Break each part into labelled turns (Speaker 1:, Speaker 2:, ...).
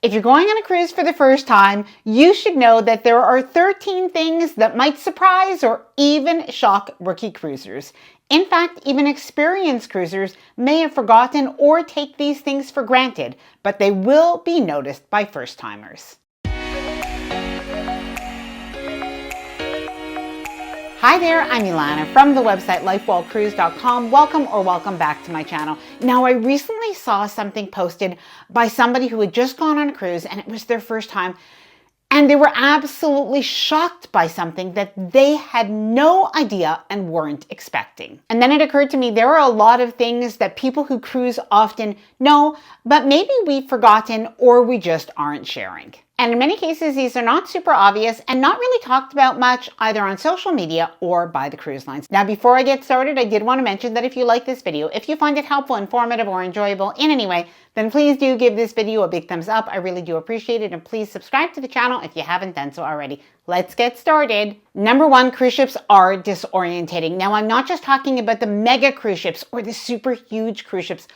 Speaker 1: If you're going on a cruise for the first time, you should know that there are 13 things that might surprise or even shock rookie cruisers. In fact, even experienced cruisers may have forgotten or take these things for granted, but they will be noticed by first-timers. Hi there, I'm Ilana from the website lifewellcruise.com. Welcome back to my channel. Now, I recently saw something posted by somebody who had just gone on a cruise and it was their first time, and they were absolutely shocked by something that they had no idea and weren't expecting. And then it occurred to me there are a lot of things that people who cruise often know, but maybe we've forgotten or we just aren't sharing. And in many cases, these are not super obvious and not really talked about much either on social media or by the cruise lines. Now, before I get started, I did want to mention that if you like this video, if you find it helpful, informative, or enjoyable in any way, then please do give this video a big thumbs up. I really do appreciate it. And please subscribe to the channel if you haven't done so already. Let's get started. Number one, cruise ships are disorientating. Now, I'm not just talking about the mega cruise ships or the super huge cruise ships,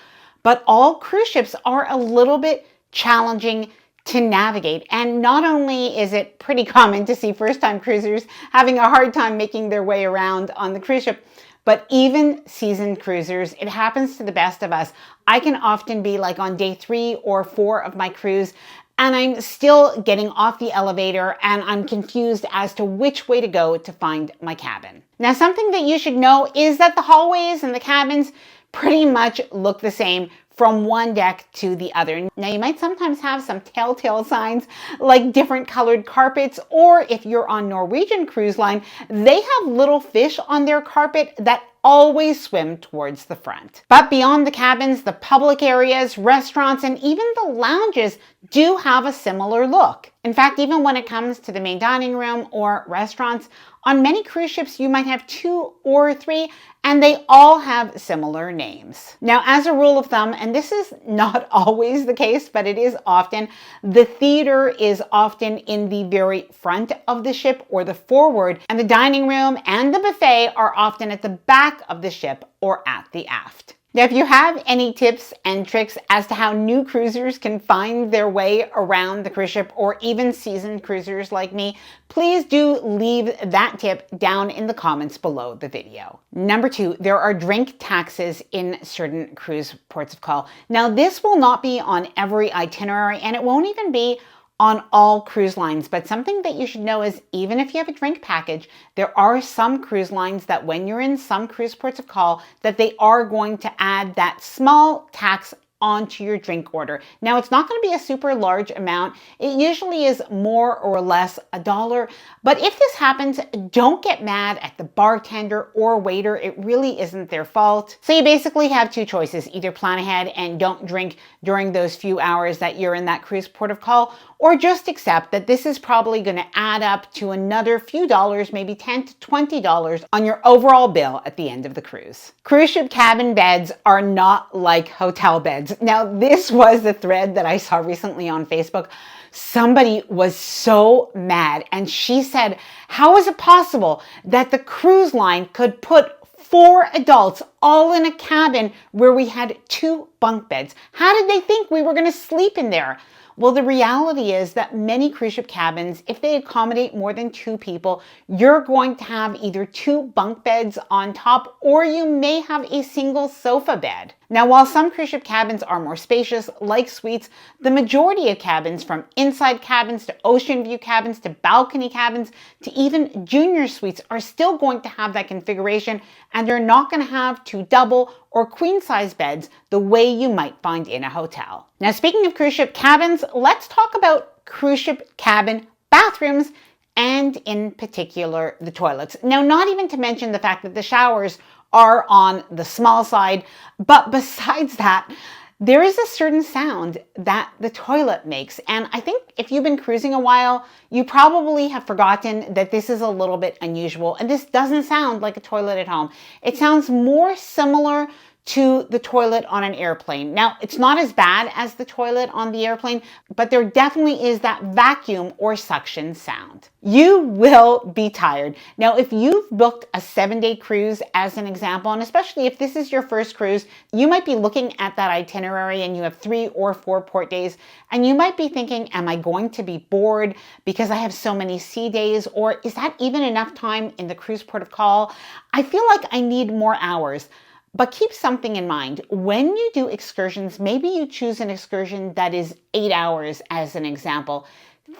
Speaker 1: but all cruise ships are a little bit challenging to navigate. And not only is it pretty common to see first-time cruisers having a hard time making their way around on the cruise ship, but even seasoned cruisers, it happens to the best of us. I can often be like on day 3 or 4 of my cruise, and I'm still getting off the elevator and I'm confused as to which way to go to find my cabin. Now, something that you should know is that the hallways and the cabins pretty much look the same from one deck to the other. Now, you might sometimes have some telltale signs like different colored carpets, or if you're on Norwegian Cruise Line, they have little fish on their carpet that always swim towards the front. But beyond the cabins, the public areas, restaurants, and even the lounges do have a similar look. In fact, even when it comes to the main dining room or restaurants, on many cruise ships, you might have 2 or 3, and they all have similar names. Now, as a rule of thumb, and this is not always the case, but it is often, the theater is often in the very front of the ship or the forward, and the dining room and the buffet are often at the back of the ship or at the aft. Now, if you have any tips and tricks as to how new cruisers can find their way around the cruise ship, or even seasoned cruisers like me, please do leave that tip down in the comments below the video. Number 2, there are drink taxes in certain cruise ports of call. Now, this will not be on every itinerary, and it won't even be on all cruise lines, but something that you should know is even if you have a drink package, there are some cruise lines that when you're in some cruise ports of call, that they are going to add that small tax onto your drink order. Now, it's not going to be a super large amount. It usually is more or less $1. But if this happens, don't get mad at the bartender or waiter. It really isn't their fault. So you basically have 2 choices. Either plan ahead and don't drink during those few hours that you're in that cruise port of call, or just accept that this is probably going to add up to another few dollars, maybe $10 to $20 on your overall bill at the end of the cruise. Cruise ship cabin beds are not like hotel beds. Now, this was the thread that I saw recently on Facebook. Somebody was so mad, and she said, how is it possible that the cruise line could put 4 adults all in a cabin where we had 2 bunk beds? How did they think we were going to sleep in there? Well, the reality is that many cruise ship cabins, if they accommodate more than 2 people, you're going to have either 2 bunk beds on top, or you may have a single sofa bed. Now, while some cruise ship cabins are more spacious, like suites, the majority of cabins, from inside cabins to ocean view cabins to balcony cabins to even junior suites, are still going to have that configuration, and they're not going to have 2 double or queen size beds the way you might find in a hotel. Now, speaking of cruise ship cabins, let's talk about cruise ship cabin bathrooms, and in particular, the toilets. Now, not even to mention the fact that the showers are on the small side, but besides that, there is a certain sound that the toilet makes. And I think if you've been cruising a while, you probably have forgotten that this is a little bit unusual. And this doesn't sound like a toilet at home. It sounds more similar to the toilet on an airplane. Now, it's not as bad as the toilet on the airplane, but there definitely is that vacuum or suction sound. You will be tired. Now, if you've booked a 7-day cruise as an example, and especially if this is your first cruise, you might be looking at that itinerary and you have 3 or 4 port days, and you might be thinking, am I going to be bored because I have so many sea days, or is that even enough time in the cruise port of call? I feel like I need more hours. But keep something in mind. When you do excursions, maybe you choose an excursion that is 8 hours as an example.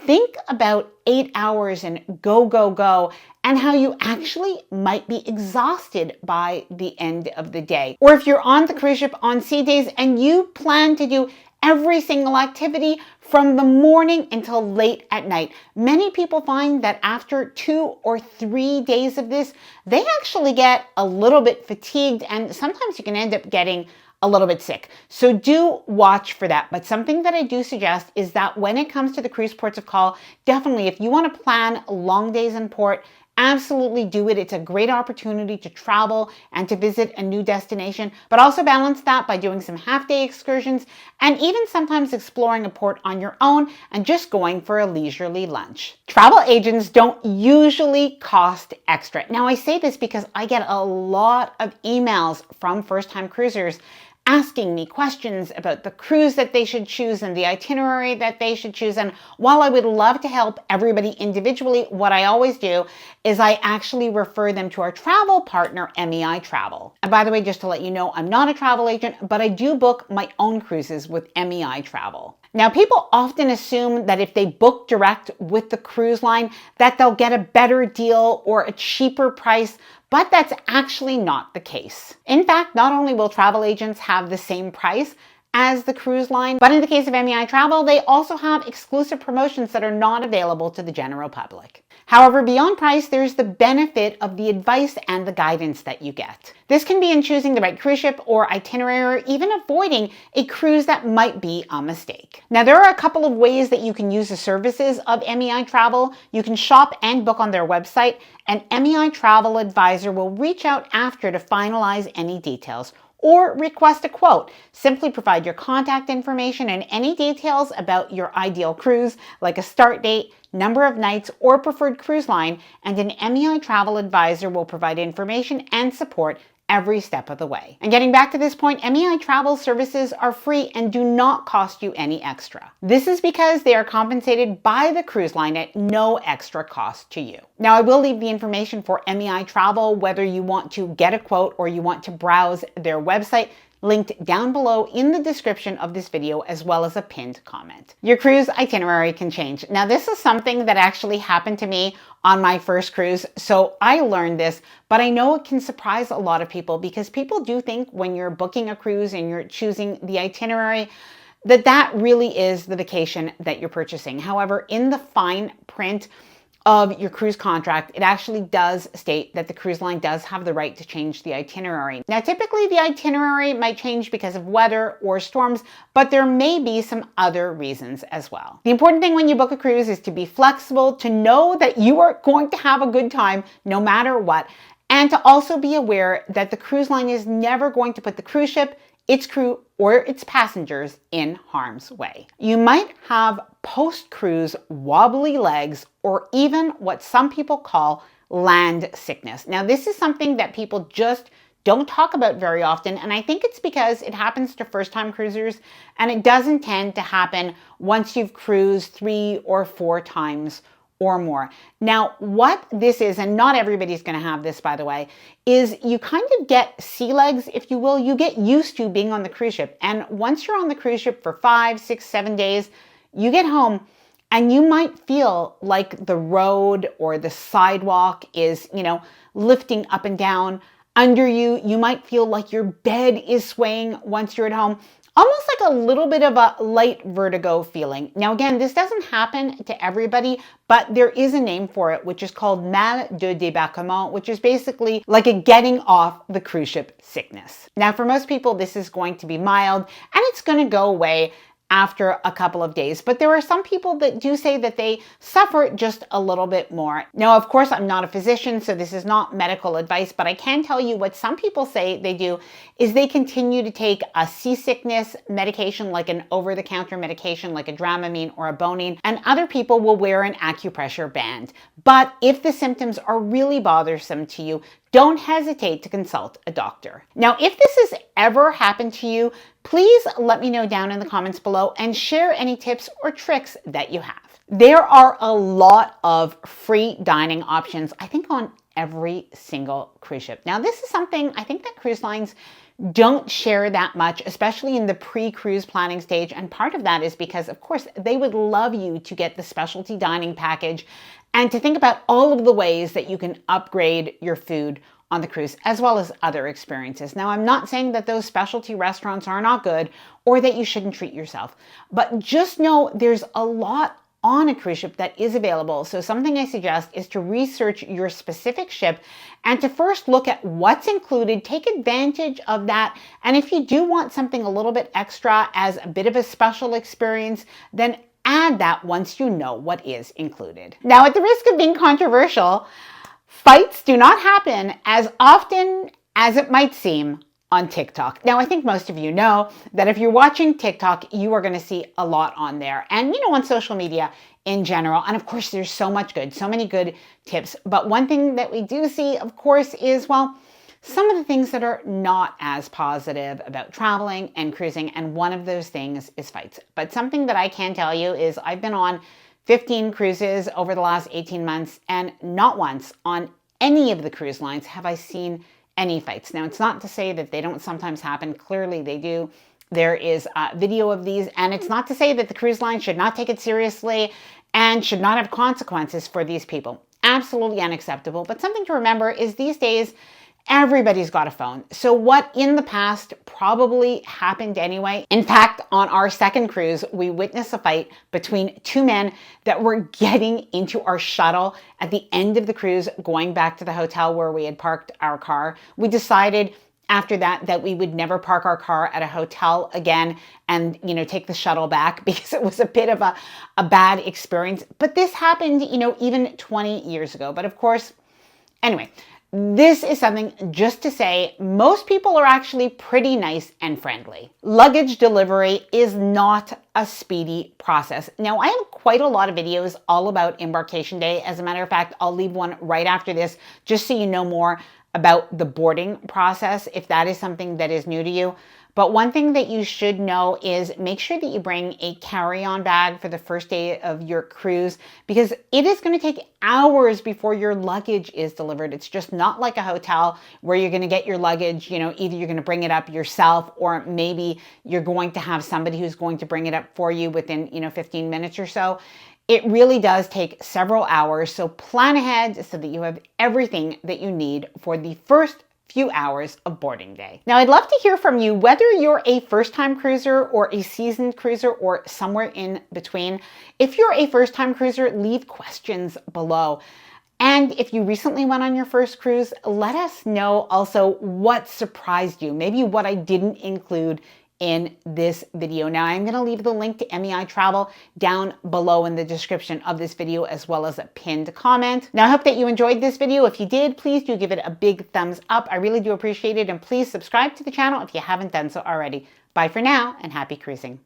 Speaker 1: Think about 8 hours and go, go, go, and how you actually might be exhausted by the end of the day. Or if you're on the cruise ship on sea days and you plan to do every single activity from the morning until late at night. Many people find that after 2 or 3 days of this, they actually get a little bit fatigued, and sometimes you can end up getting a little bit sick. So do watch for that. But something that I do suggest is that when it comes to the cruise ports of call, definitely if you want to plan long days in port, absolutely do it. It's a great opportunity to travel and to visit a new destination, but also balance that by doing some half-day excursions and even sometimes exploring a port on your own and just going for a leisurely lunch. Travel agents don't usually cost extra. Now, I say this because I get a lot of emails from first-time cruisers asking me questions about the cruise that they should choose and the itinerary that they should choose. And while I would love to help everybody individually, what I always do is I actually refer them to our travel partner, MEI Travel. And by the way, just to let you know, I'm not a travel agent, but I do book my own cruises with MEI Travel. Now, people often assume that if they book direct with the cruise line, that they'll get a better deal or a cheaper price, but that's actually not the case. In fact, not only will travel agents have the same price as the cruise line, but in the case of MEI Travel, they also have exclusive promotions that are not available to the general public. However, beyond price, there's the benefit of the advice and the guidance that you get. This can be in choosing the right cruise ship or itinerary, or even avoiding a cruise that might be a mistake. Now, there are a couple of ways that you can use the services of MEI Travel. You can shop and book on their website, and MEI Travel Advisor will reach out after to finalize any details, or request a quote. Simply provide your contact information and any details about your ideal cruise, like a start date, number of nights, or preferred cruise line, and an MEI Travel Advisor will provide information and support every step of the way. And getting back to this point, MEI Travel services are free and do not cost you any extra. This is because they are compensated by the cruise line at no extra cost to you. Now, I will leave the information for MEI Travel, whether you want to get a quote or you want to browse their website, linked down below in the description of this video, as well as a pinned comment. Your cruise itinerary can change. Now, this is something that actually happened to me on my first cruise, so I learned this, but I know it can surprise a lot of people because people do think when you're booking a cruise and you're choosing the itinerary, that really is the vacation that you're purchasing. However, in the fine print of your cruise contract, it actually does state that the cruise line does have the right to change the itinerary. Now, typically the itinerary might change because of weather or storms, but there may be some other reasons as well. The important thing when you book a cruise is to be flexible, to know that you are going to have a good time no matter what, and to also be aware that the cruise line is never going to put the cruise ship, its crew, or its passengers in harm's way. You might have post-cruise wobbly legs, or even what some people call land sickness. Now, this is something that people just don't talk about very often, and I think it's because it happens to first-time cruisers, and it doesn't tend to happen once you've cruised 3 or 4 times or more. Now, what this is, and not everybody's going to have this, by the way, is you kind of get sea legs, if you will. You get used to being on the cruise ship. And once you're on the cruise ship for 5, 6, 7 days, you get home and you might feel like the road or the sidewalk is, lifting up and down under you. You might feel like your bed is swaying once you're at home. Almost like a little bit of a light vertigo feeling. Now, again, this doesn't happen to everybody, but there is a name for it, which is called mal de débarquement, which is basically like a getting off the cruise ship sickness. Now, for most people, this is going to be mild and it's going to go away after a couple of days. But there are some people that do say that they suffer just a little bit more. Now, of course, I'm not a physician, so this is not medical advice, but I can tell you what some people say they do is they continue to take a seasickness medication, like an over-the-counter medication, like a Dramamine or a Bonine, and other people will wear an acupressure band. But if the symptoms are really bothersome to you, don't hesitate to consult a doctor. Now, if this has ever happened to you, please let me know down in the comments below and share any tips or tricks that you have. There are a lot of free dining options, I think, on every single cruise ship. Now, this is something I think that cruise lines don't share that much, especially in the pre-cruise planning stage. And part of that is because, of course, they would love you to get the specialty dining package and to think about all of the ways that you can upgrade your food on the cruise, as well as other experiences. Now, I'm not saying that those specialty restaurants are not good or that you shouldn't treat yourself, but just know there's a lot on a cruise ship that is available. So something I suggest is to research your specific ship and to first look at what's included, take advantage of that. And if you do want something a little bit extra as a bit of a special experience, then add that once you know what is included. Now, at the risk of being controversial, fights do not happen as often as it might seem on TikTok. Now, I think most of you know that if you're watching TikTok, you are going to see a lot on there. And, on social media in general. And of course, there's so much good, so many good tips. But one thing that we do see, of course, is, well, some of the things that are not as positive about traveling and cruising. And one of those things is fights. But something that I can tell you is I've been on 15 cruises over the last 18 months, and not once on any of the cruise lines have I seen any fights. Now, it's not to say that they don't sometimes happen. Clearly they do. There is a video of these, and it's not to say that the cruise line should not take it seriously and should not have consequences for these people. Absolutely unacceptable. But something to remember is these days, everybody's got a phone. So what in the past probably happened anyway. In fact, on our second cruise, we witnessed a fight between two men that were getting into our shuttle at the end of the cruise, going back to the hotel where we had parked our car. We decided after that we would never park our car at a hotel again and, take the shuttle back because it was a bit of a bad experience. But this happened, even 20 years ago. But of course, anyway, this is something just to say most people are actually pretty nice and friendly. Luggage delivery is not a speedy process. Now, I have quite a lot of videos all about embarkation day. As a matter of fact, I'll leave one right after this just so you know more about the boarding process if that is something that is new to you. But one thing that you should know is make sure that you bring a carry-on bag for the first day of your cruise, because it is going to take hours before your luggage is delivered. It's just not like a hotel where you're going to get your luggage, either you're going to bring it up yourself or maybe you're going to have somebody who's going to bring it up for you within, 15 minutes or so. It really does take several hours, so plan ahead so that you have everything that you need for the first few hours of boarding day. Now, I'd love to hear from you, whether you're a first-time cruiser or a seasoned cruiser or somewhere in between. If you're a first-time cruiser, leave questions below. And if you recently went on your first cruise, let us know also what surprised you, maybe what I didn't include in this video. Now, I'm going to leave the link to MEI Travel down below in the description of this video, as well as a pinned comment. Now, I hope that you enjoyed this video. If you did, please do give it a big thumbs up. I really do appreciate it. And please subscribe to the channel if you haven't done so already. Bye for now, and happy cruising.